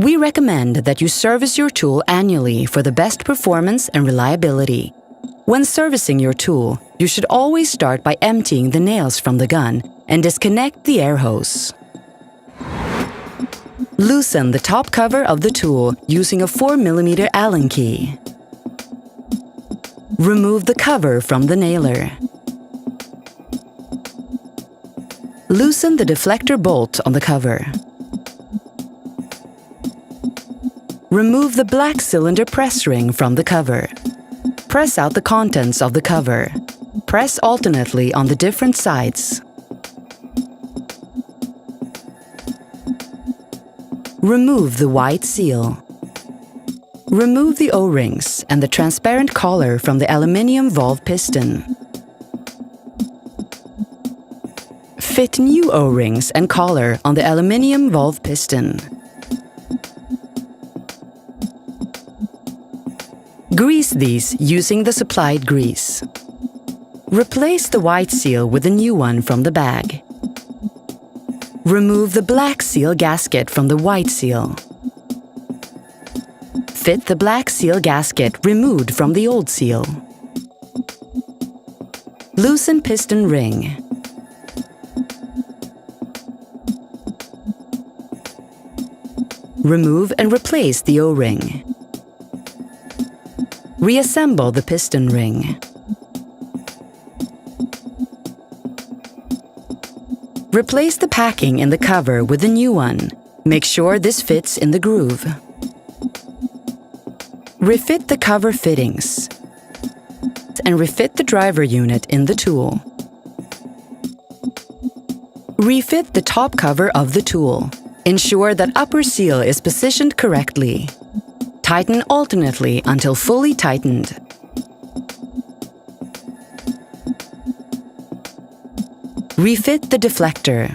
We recommend that you service your tool annually for the best performance and reliability. When servicing your tool, you should always start by emptying the nails from the gun and disconnect the air hose. Loosen the top cover of the tool using a 4mm Allen key. Remove the cover from the nailer. Loosen the deflector bolt on the cover. Remove the black cylinder press ring from the cover. Press out the contents of the cover. Press alternately on the different sides. Remove the white seal. Remove the O-rings and the transparent collar from the aluminium valve piston. Fit new O-rings and collar on the aluminium valve piston. Grease these using the supplied grease. Replace the white seal with a new one from the bag. Remove the black seal gasket from the white seal. Fit the black seal gasket removed from the old seal. Loosen piston ring. Remove and replace the O-ring. Reassemble the piston ring. Replace the packing in the cover with a new one. Make sure this fits in the groove. Refit the cover fittings. And refit the driver unit in the tool. Refit the top cover of the tool. Ensure that upper seal is positioned correctly. Tighten alternately until fully tightened. Refit the deflector.